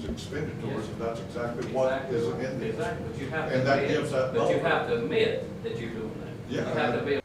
expenditures, and that's exactly what is in there. Exactly, but you have to And that admit, gives that but you number. have to admit that you're doing that. Yeah, You have to be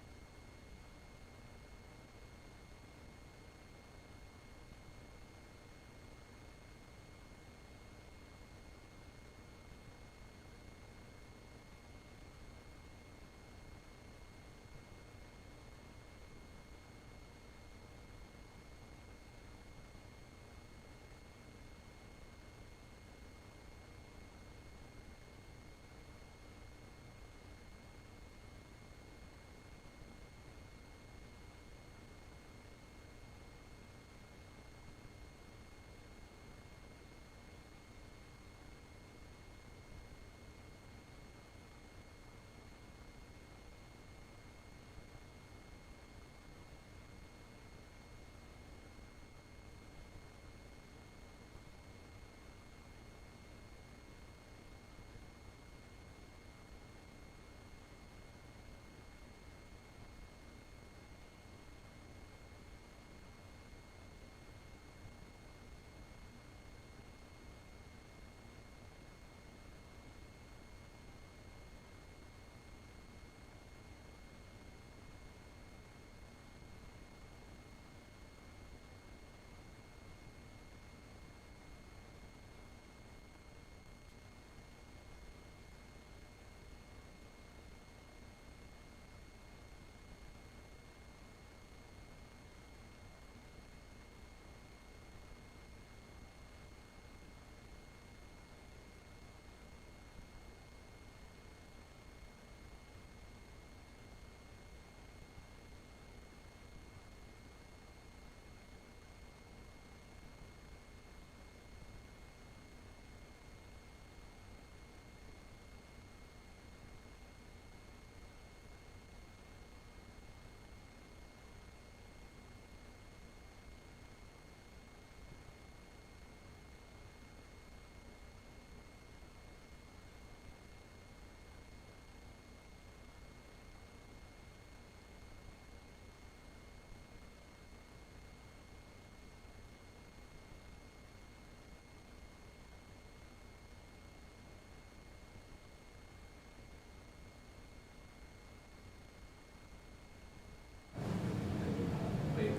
be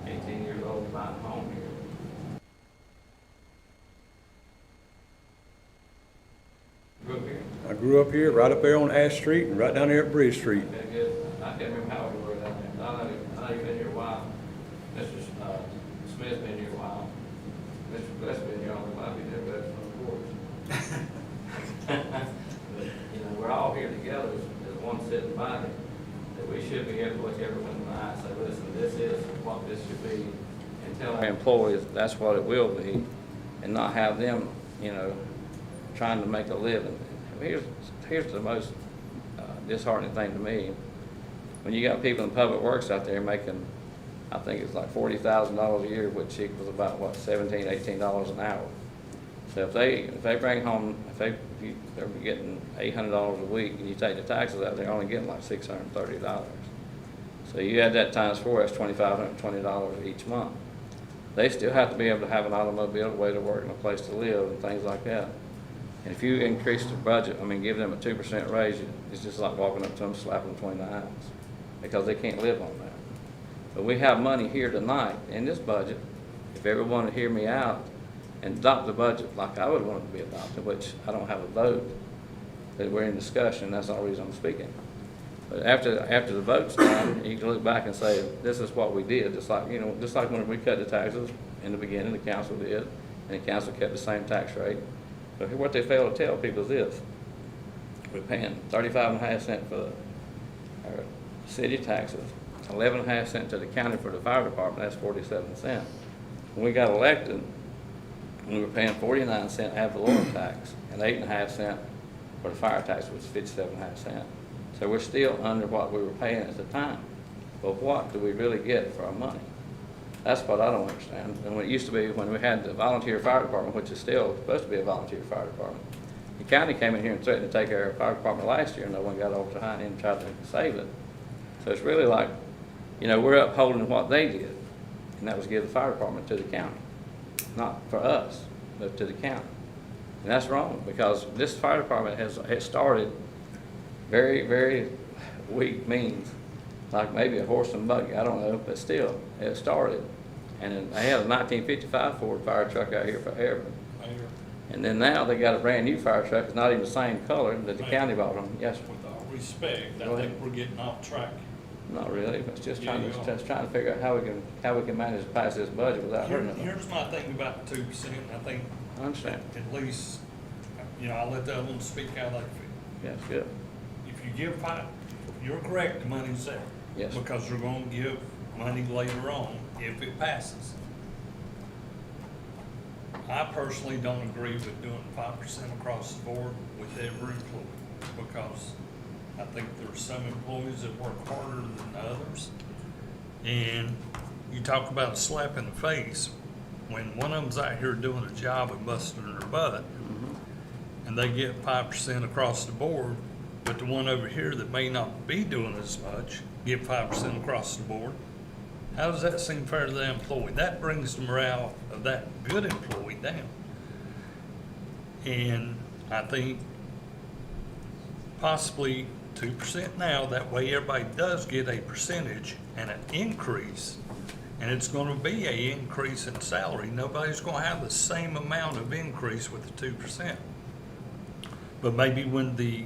18 years old buying a home here. Grew up here. I grew up here, right up there on Ash Street and right down there at Bridge Street. Been good. I can't remember how we were down there. I know you've been here a while. Mr. Smith's been here a while. Mr. Bless been here all the while. He never left from the board. But, you know, we're all here together as one sitting body, that we should be able to look everyone in the eye and say, listen, this is what this should be, and tell our employees that's what it will be, and not have them, you know, trying to make a living. Here's the most disheartening thing to me. When you got people in public works out there making, I think it's like $40,000 a year, which equals about what, $17, $18 an hour. So if they bring home, they're getting $800 a week, and you take the taxes out, they're only getting like $630. So you add that times 4, that's $2,520 each month. They still have to be able to have an automobile, a way to work, and a place to live, and things like that. And if you increase the budget, I mean, give them a 2% raise, it's just like walking up to them, slapping them between the eyes, because they can't live on that. But we have money here tonight in this budget. If everyone would hear me out and adopt the budget like I would want it to be adopted, which I don't have a vote, that we're in discussion, that's the only reason I'm speaking. But after the vote's done, you can look back and say, this is what we did, just like when we cut the taxes in the beginning, the council did, and the council kept the same tax rate. But what they fail to tell people is this: we're paying 35.5 cents for our city taxes, 11.5 cents to the county for the fire department, that's 47 cents. When we got elected, we were paying 49 cents ad valorem tax, and 8.5 cents for the fire tax, which was 57.5 cents. So we're still under what we were paying at the time. But what do we really get for our money? That's what I don't understand. And when it used to be, when we had the volunteer fire department, which is still supposed to be a volunteer fire department, the county came in here and threatened to take our fire department last year, and no one got over behind it and tried to save it. So it's really like, you know, we're upholding what they did, and that was give the fire department to the county. not for us, but to the county. And that's wrong, because this fire department has started very, very weak means, like maybe a horse and buggy, I don't know, but still, it started. And then they had a 1955 Ford fire truck out here forever. And then now they got a brand new fire truck, it's not even the same color that the county bought them. Yes, sir. With all respect, Go I ahead. think we're getting off track. Not really, but it's just Yeah, trying you to, are. just trying to figure out how we can manage to pass this budget without hurting them. Here's my thing about the 2%, I think I understand. at least, I'll let the other ones speak how they feel. Yes, good. If you give five, you're correct, the money's there. Yes. Because you're gonna give money later on if it passes. I personally don't agree with doing 5% across the board with every employee, because I think there's some employees that work harder than others. And you talk about a slap in the face, when one of them's out here doing a job and busting their butt, and they get 5% across the board, but the one over here that may not be doing as much, get 5% across the board. How does that seem fair to the employee? That brings the morale of that good employee down. And I think possibly 2% now, that way everybody does get a percentage and an increase, and it's gonna be a increase in salary. Nobody's gonna have the same amount of increase with the 2%. But maybe when the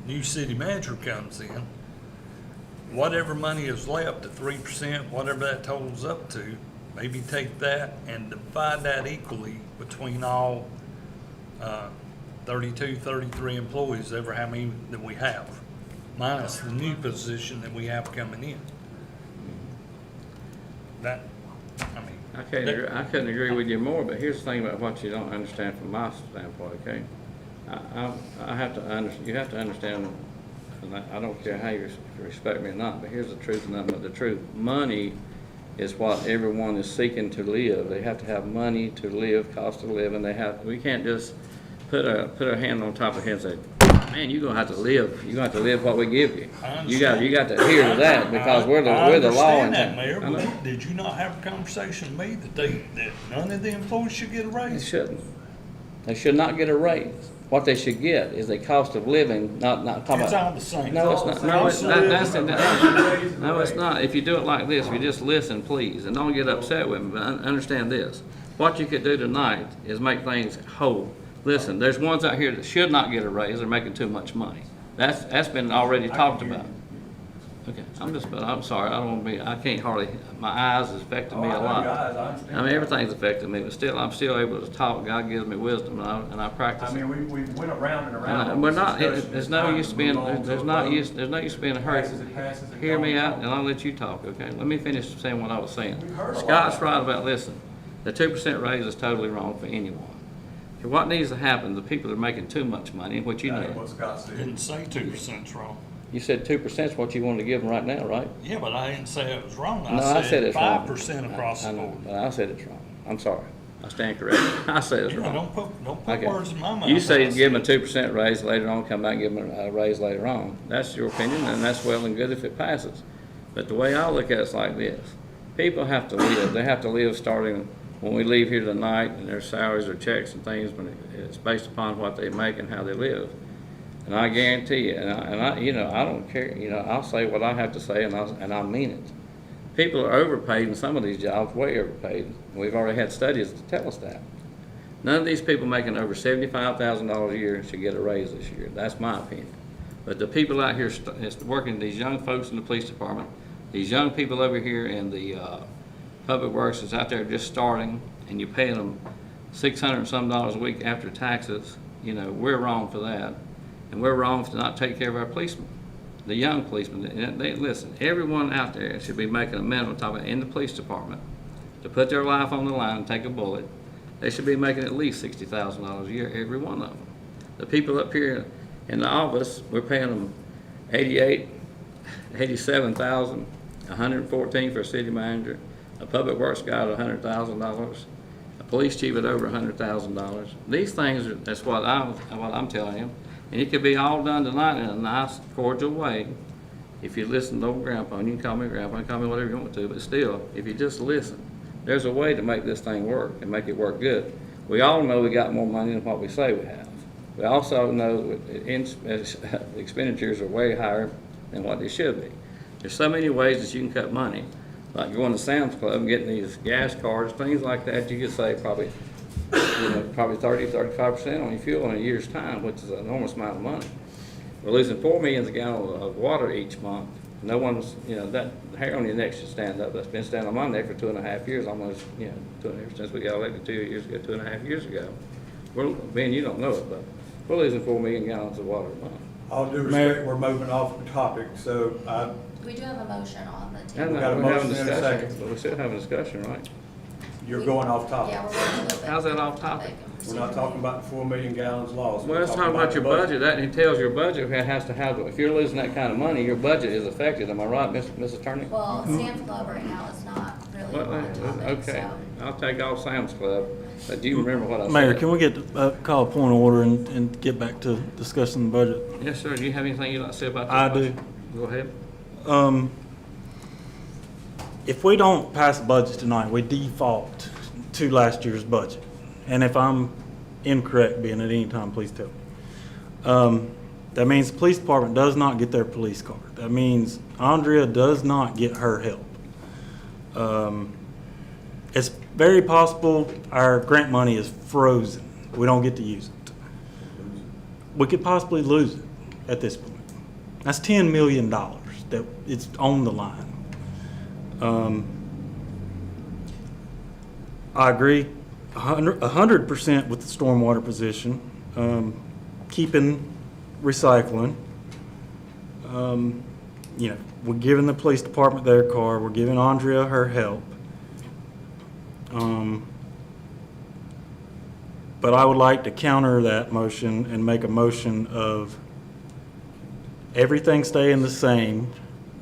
new city manager comes in, whatever money is left, the 3%, whatever that totals up to, maybe take that and divide that equally between all 32, 33 employees, ever how many that we have, minus the new position that we have coming in. That, I mean. I couldn't agree with you more, but here's the thing about what you don't understand from my standpoint, okay? I have to you have to understand, and I don't care how you respect me or not, but here's the truth and nothing but the truth. Money is what everyone is seeking to live. They have to have money to live, cost of living. We can't just put our hand on top of head and say, man, you're gonna have to live. You're gonna have to live what we give you. You got to adhere to that, because we're the law in I understand that, town. Mayor, I know. but did you not have a conversation with me that none of the employees should get a They raise? shouldn't. They should not get a raise. What they should get is a cost of living, not talking It's about. all the same. No, it's not. No, no, it's not. If you do it like this, if you just listen, please, and don't get upset with me, but understand this. What you could do tonight is make things whole. Listen, there's ones out here that should not get a raise, they're making too much money. That's been already talked about. Okay, I'm sorry, I can't hardly, my eyes is affecting me a lot. I mean, everything's affecting me, but still, I'm still able to talk. God gives me wisdom, and I practice I it. mean, we went around and around. And on we're this not, discussion. there's no use being, there's no use being in a hurry. It passes, it Hear me goes out, on. and I'll let you talk, okay? Let me finish saying what I was saying. We've heard a lot Scott's about right about, listen, the 2% raise is totally wrong for anyone. What needs to happen, the people that are making too much money, and what you That ain't know, what Scott said. Didn't say 2%'s wrong. you said 2% is what you wanted to give them right now, right? Yeah, but I didn't say it was wrong. No, I said it's wrong. 5% across I the know, board. but I said it's wrong. I'm sorry. I stand corrected. I said it's Yeah, wrong. don't put Okay. words in my mouth. You say I give them a said- 2% raise later on, come back and give them a raise later on. That's your opinion, and that's well and good if it passes. But the way I look at it's like this. People have to live. They have to live starting when we leave here tonight, and their salaries or checks and things, but it's based upon what they make and how they live. And I guarantee you, and I don't care, I'll say what I have to say, and I mean it. People are overpaid in some of these jobs, way overpaid. We've already had studies to tell us that. None of these people making over $75,000 a year should get a raise this year. That's my opinion. But the people out here working, these young folks in the police department, these young people over here in the public works is out there just starting, and you're paying them $600 and some a week after taxes. We're wrong for that, and we're wrong to not take care of our policemen. The young policemen, listen, everyone out there should be making a minimum, talking about in the police department, to put their life on the line and take a bullet. They should be making at least $60,000 a year, every one of them. The people up here in the office, we're paying them $87,000, $114,000 for a city manager, a public works guy at $100,000, a police chief at over $100,000. These things, that's what I'm telling you. And it could be all done tonight in a nice, cordial way. If you listen to old grandpa, and you can call me grandpa, and call me whatever you want to, but still, if you just listen. There's a way to make this thing work and make it work good. We all know we got more money than what we say we have. We also know that expenditures are way higher than what they should be. There's so many ways that you can cut money, like going to Sam's Club and getting these gas cards, things like that. You could save probably, probably 35% on your fuel in a year's time, which is an enormous amount of money. We're losing 4 million gallons of water each month. No one's, that hair on your neck should stand up. That's been standing on my neck for 2.5 years, almost, since we got elected 2 years ago, 2.5 years ago. Ben, you don't know it, but we're losing 4 million gallons of water a month. All due Mayor. respect, we're moving off the topic, so We do have a motion on the I table. know, got a we're having motion and a discussion, second. but we still having a discussion, right? you're going off topic. Yeah, we're going a little bit. How's that off topic? We're not talking about the 4 million gallons lost. Well, We're let's talk talking about your the budget. That entails your budget has to have, if you're losing that kind of money, your budget is affected. Am I right, Miss Attorney? Well, Sam's Club right now is not really Well, on topic, okay, so. I'll take off Sam's Club, but do you remember what I said? Mayor, can we call a point of order and get back to discussing the budget? Yes, sir. Do you have anything you'd like to say about this? I do. budget? Go ahead. If we don't pass the budget tonight, we default to last year's budget. And if I'm incorrect, being at any time, please tell me. That means the police department does not get their police car. That means Andrea does not get her help. It's very possible our grant money is frozen. We don't get to use it. We could possibly lose it at this point. That's $10 million that it's on the line. I agree 100% with the stormwater position, keeping recycling. We're giving the police department their car, we're giving Andrea her help. But I would like to counter that motion and make a motion of everything staying the same.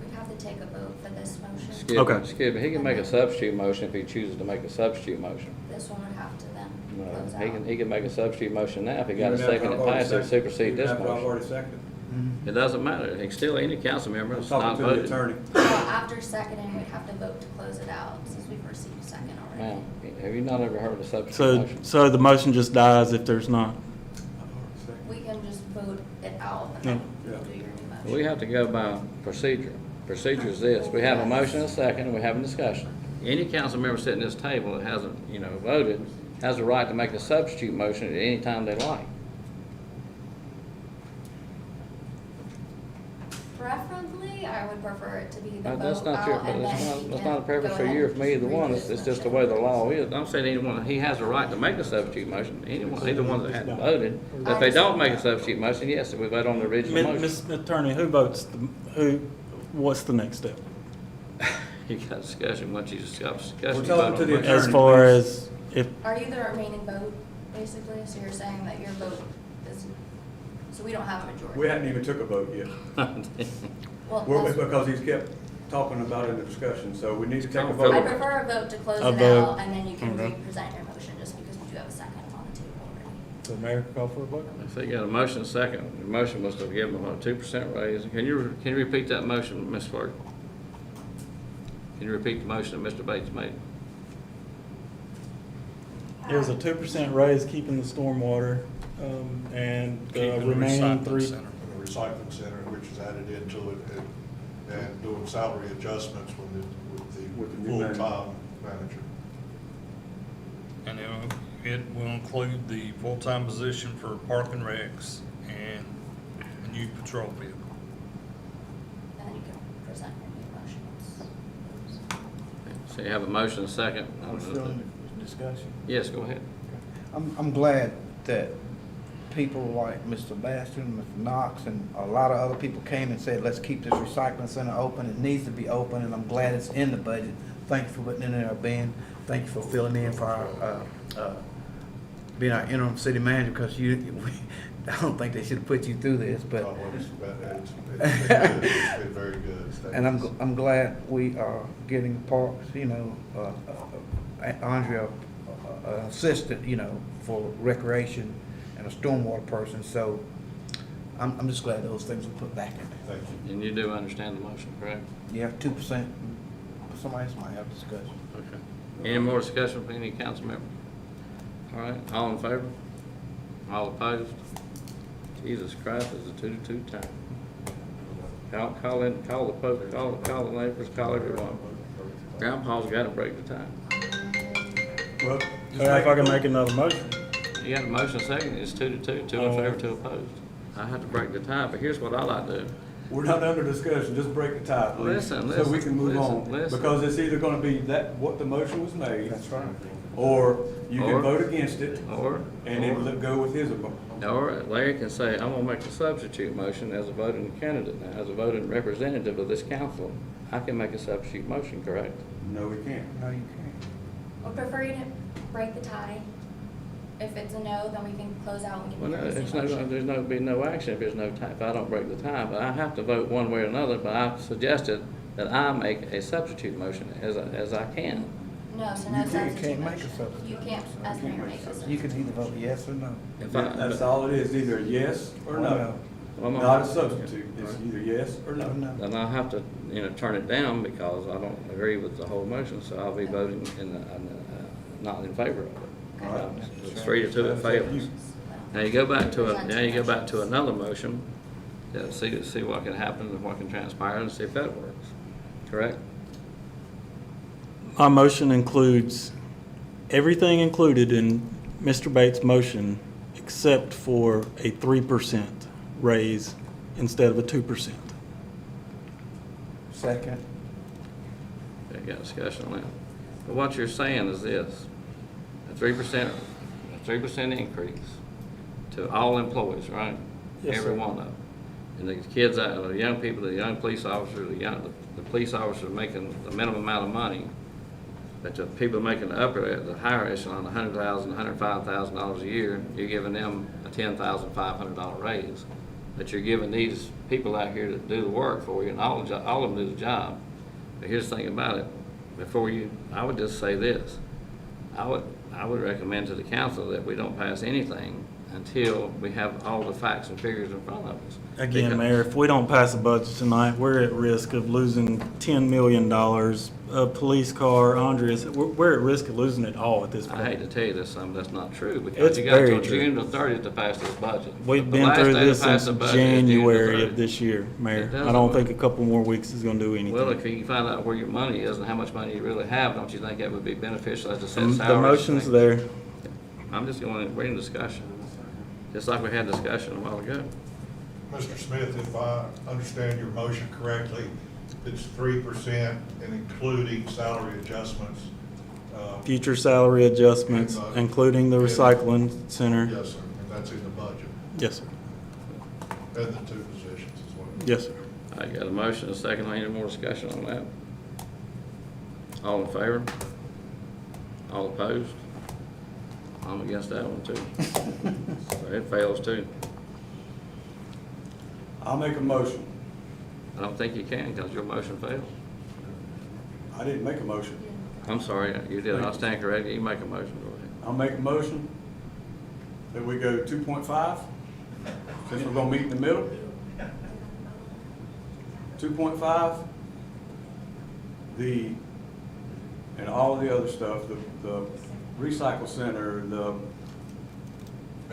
We have to take a vote for this motion. Skip it. He can make a substitute motion if he chooses to make a substitute motion. This one would have to then No, close he out. can make a substitute motion now. If he got a Even after second I've that already passes, it seconded. supersede this Even after I've motion. already seconded. It doesn't matter. It's still any council member I'm that's not talking to the voted. attorney. Well, after seconding, we'd have to vote to close it out, since we've received a second already. Now, have you not ever heard of a substitute So, motion? so the motion just dies if there's not. We can just vote it out and then Yeah. do your new motion. We have to go by procedure. Procedure is this. We have a motion and a second, and we're having discussion. Any council member sitting at this table that hasn't, voted, has the right to make a substitute motion at any time they like. Preferably, I would prefer it to be the That's vote not your, out and then that's you not a can preference go for ahead you or and for me, either redo one. this It's just the motion. way the law is. I'm saying anyone, he has a right to make a substitute motion. Anyone, either one that hasn't voted. If they don't make a substitute motion, yes, we vote on the original motion. Ms. Attorney, what's the next step? You got discussion, once you discuss discussion. We're you talking vote to on the motion. As Attorney, far please. as if, Are you the remaining vote, basically? So you're saying that your vote is, so we don't have a majority? We hadn't even took a vote yet. Well, We're, that's- because he's kept talking about it in the discussion, so we need to take a I vote. prefer a vote to close A it vote. out, and then you can Okay. re-present your motion, just because we do have a second on the table already. the mayor call for a vote? So you got a motion and a second. The motion was to give them a 2% raise. Can you repeat that motion, Ms. Clark? Can you repeat the motion that Mr. Bates made? It was a 2% raise, keeping the stormwater, and Keeping the remaining recycling 3. center. The recycling center, which is added into it, and doing salary adjustments with the new manager. full-time manager. And it will include the full-time position for park and recs and a new patrol vehicle. And then you can present your new motions. So you have a motion and a second. I'm still in the discussion. Yes, go ahead. I'm glad that people like Mr. Bastian, Mr. Knox, and a lot of other people came and said, let's keep this recycling center open. It needs to be open, and I'm glad it's in the budget. Thank you for putting it in there, Ben. Thank you for filling in for our, being our interim city manager, because I don't think they should have put you through this, but. Oh, well, it's been good. It's been very good. And I'm glad we are getting parks, Andrea, assistant, for recreation and a stormwater person, so I'm just glad those things were put back in there. Thank you. And you do understand the motion, correct? Yeah, 2%, somebody else might have discussion. Okay. Any more discussion from any council member? All right, all in favor? All opposed? Jesus Christ, it's a 2-2 tie. Call the folks, call the neighbors, call everyone. Grandpa's gotta break the tie. Well, just If make I it can go. make another motion. You got a motion second, it's 2-2, 2 in favor, 2 opposed. I have to break the tie, but here's what I like to do. We're not under discussion, just break the tie, please. Listen, So we listen, can move listen, on. listen. Because it's either gonna be that, what the motion was made. That's right. Or you Or- can vote against it Or, and then let go with his vote. or Larry can say, I'm gonna make a substitute motion as a voting candidate now, as a voting representative of this council. I can make a substitute motion, correct? No, we can't. No, you can't. We'll prefer you to break the tie. If it's a no, then we can close out and Well, get no, the it's motion. be no action if there's no tie, if I don't break the tie, but I have to vote one way or another, but I suggested that I make a substitute motion as I can. No, so You no can't- substitute can't make a motion. substitute. You can't, as mayor, make a You substitute. can either vote yes or no. If That's all it is, either yes or no. Well, Not a substitute, it's either yes or Or no. no. Then I'll have to, turn it down because I don't agree with the whole motion, so I'll be voting not in favor of it. All right. It's 3-2, it fails. Now you go back to another motion, see what can happen and what can transpire and see if that works, correct? My motion includes everything included in Mr. Bates' motion except for a 3% raise instead of a 2%. Second. Okay, got discussion on that. But what you're saying is this, a 3% increase to all employees, right? Yes, Every sir. one of them. And the kids, the young people, the young police officers, the police officers making the minimum amount of money, but the people making the higher echelon, $100,000, $105,000 a year, you're giving them a $10,500 raise. But you're giving these people out here to do the work for you, and all of them do the job. But here's the thing about it, I would just say this, I would recommend to the council that we don't pass anything until we have all the facts and figures in front of us. Again, Because- Mayor, if we don't pass a budget tonight, we're at risk of losing $10 million, a police car, Andreas, we're at risk of losing it all at this I hate point. to tell you this, that's not true, because It's you got very till true. June the 30th to pass this budget. We've The been last through day to this pass since the budget is June the January of 30th. this year, Mayor. It doesn't I don't work. think a couple more weeks is gonna do anything. Well, if you can find out where your money is and how much money you really have, don't you think that would be beneficial as a set salaries? The motion's thing? there. I'm just we're in discussion, just like we had discussion a while ago. Mr. Smith, if I understand your motion correctly, it's 3% and including salary adjustments. Future salary adjustments, including the recycling center. Yes, sir, and that's in the budget, Yes, sir. and the 2 positions as well. Yes, sir. I got a motion, a second, any more discussion on that? All in favor? All opposed? I'm against that one too. So it fails too. I'll make a motion. I don't think you can, because your motion failed. I didn't make a motion. I'm sorry, you did, I'll stand corrected, you make a motion, go ahead. I'll make a motion that we go 2.5, since we're gonna meet in the middle. 2.5, and all of the other stuff, the recycle center, And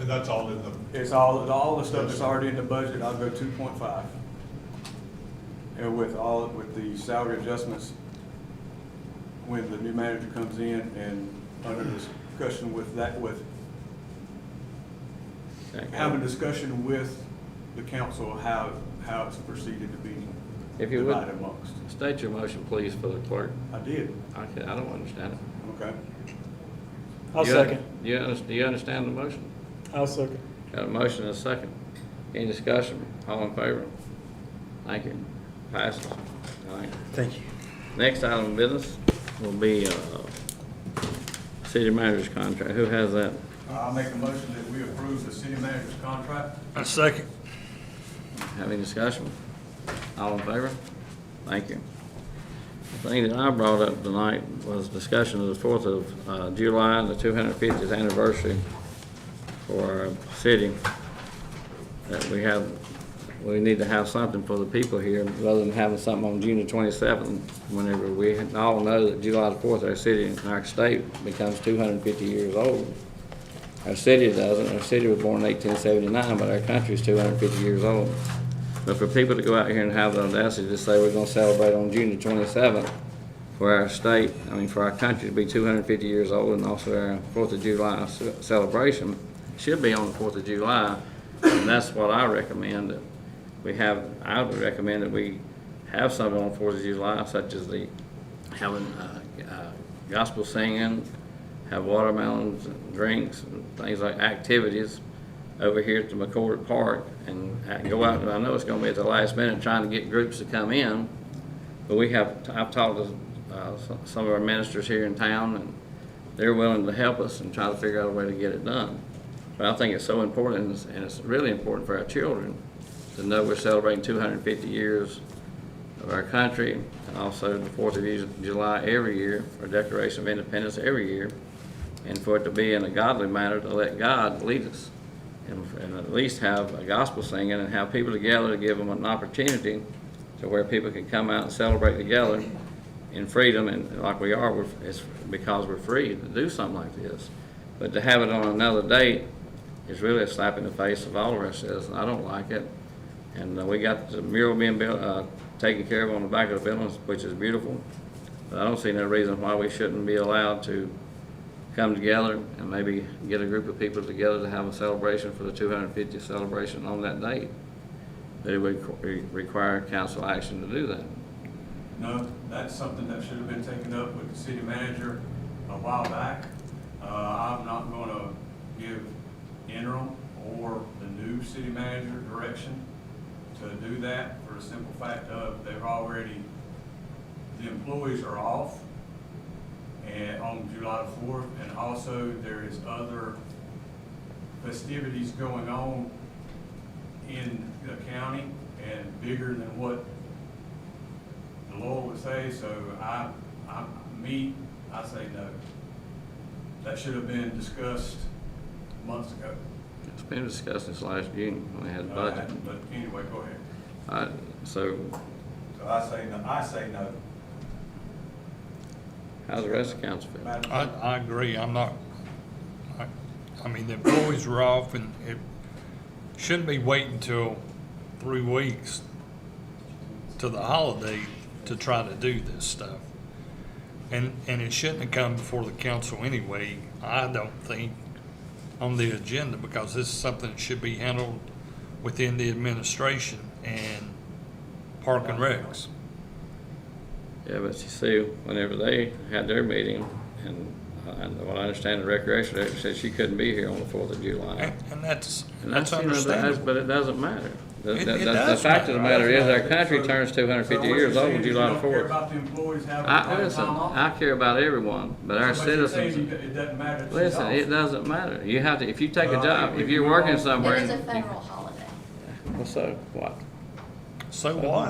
that's all in the, it's all the stuff that's already in the budget, I'll go 2.5. And with the salary adjustments, when the new manager comes in and under discussion with Okay. have a discussion with the council how it's proceeded to be If you would, divided amongst. state your motion, please, for the clerk. I did, I don't understand it. okay. I'll You- second. Do you understand the motion? I'll second. Got a motion and a second. Any discussion? All in favor? Thank you. Passes. All right. Thank you. Next item of business will be city manager's contract. Who has that? I'll make a motion that we approve the city manager's contract. A second. Have any discussion? All in favor? Thank you. The thing that I brought up tonight was discussion of the 4th of July, the 250th anniversary for our city. That we have we need to have something for the people here, rather than having something on June the 27th, whenever we all know that July the 4th, our city and our state becomes 250 years old. Our city doesn't. Our city was born in 1879, but our country is 250 years old. But for people to go out here and have the audacity to say we're going to celebrate on June the 27th for our state, for our country to be 250 years old, and also our 4th of July celebration, should be on the 4th of July. And that's what I recommend that we have. I would recommend that we have something on 4th of July, such as having gospel singing, have watermelons, and drinks, and things like activities over here at the McCord Park, and go out. And I know it's going to be at the last minute trying to get groups to come in, but I've talked to some of our ministers here in town, and they're willing to help us and try to figure out a way to get it done. But I think it's so important, and it's really important for our children to know we're celebrating 250 years of our country, and also the 4th of July every year, or Declaration of Independence every year, and for it to be in a godly manner, to let God lead us, and at least have a gospel singing and have people together to give them an opportunity to where people can come out and celebrate together in freedom, and like we are, it's because we're free to do something like this. But to have it on another date is really a slap in the face of all of our citizens. I don't like it. And we got the mural being built, taken care of on the back of the buildings, which is beautiful. But I don't see no reason why we shouldn't be allowed to come together and maybe get a group of people together to have a celebration for the 250th celebration on that date. But it would require council action to do that. No, that's something that should have been taken up with the city manager a while back. I'm not gonna give interim or the new city manager direction to do that, for the simple fact of the employees are off and on July the 4th, and also there is other festivities going on in the county and bigger than what the law would say. So I say no. That should have been discussed months ago. It's been discussed since last June when we had the budget. But anyway, go ahead. So So I say no. how's the rest of the council feel? Madam I agree. The employees are off, and it shouldn't be waiting till 3 weeks to the holiday to try to do this stuff. And it shouldn't have come before the council anyway, I don't think, on the agenda, because this is something that should be handled within the administration and Park and Recs. Yeah, but you see, whenever they had their meeting, and what I understand, the recreation director said she couldn't be here on the 4th of July. And that's But understandable. it doesn't matter. The It fact does of the matter. matter is, our country turns 250 years old on July the You don't care 4th. about the employees having Listen, time off? I care about everyone, but our But you're saying citizens, it doesn't matter if she's listen, off. it doesn't matter. You have to, if you take a Well, I job, think if we you're can working move on. somewhere. It is a and- federal holiday. Well, so what? So what?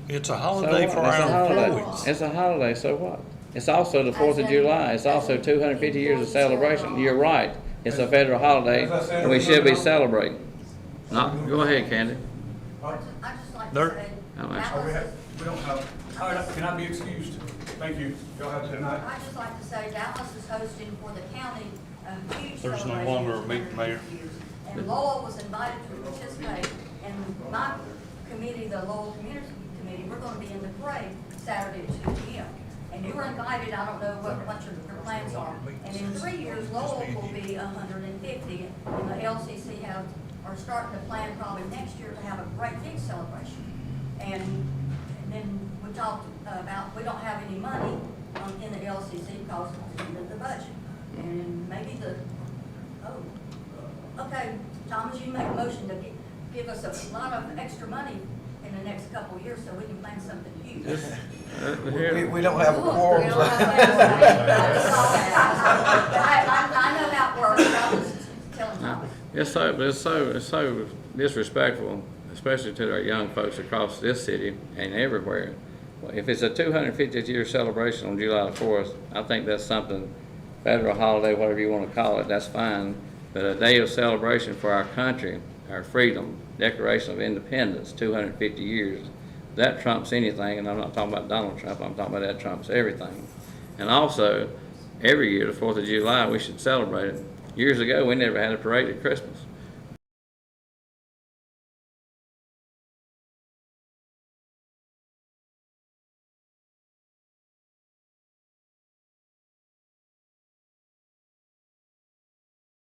It's a So holiday what? for It's a our holiday. employees. It's a holiday, so what? It's also the 4th of July. It's also 250 years of celebration. You're right. It's a federal holiday, and we should be celebrating. Go ahead, Candy. I just like There- to say, How much? We don't have, all right, can I be excused? Thank you. Y'all have a good night. I'd just like to say Dallas is hosting for the county a huge There's no celebration. longer a meeting, Mayor. And Lowell was invited to participate, and my committee, the Lowell Community Committee, we're gonna be in the parade Saturday at 2 p.m. And you were invited, I don't know what your plans are. And in 3 years, Lowell will be 150, and the LCC are starting to plan probably next year to have a great big celebration. And then we talked about, we don't have any money in the LCC because of the budget. And maybe okay, Thomas, you make a motion to give us a lot of extra money in the next couple of years so we can plan something huge. We don't have a quorum. We don't have that. I know how it works, I was telling Thomas. It's so disrespectful, especially to our young folks across this city and everywhere. Well, if it's a 250th year celebration on July the 4th, I think that's something, federal holiday, whatever you want to call it, that's fine. But a day of celebration for our country, our freedom, Declaration of Independence, 250 years. That trumps anything, and I'm not talking about Donald Trump, I'm talking about that trumps everything. And also, every year, the 4th of July, we should celebrate it. Years ago, we never had a parade at Christmas.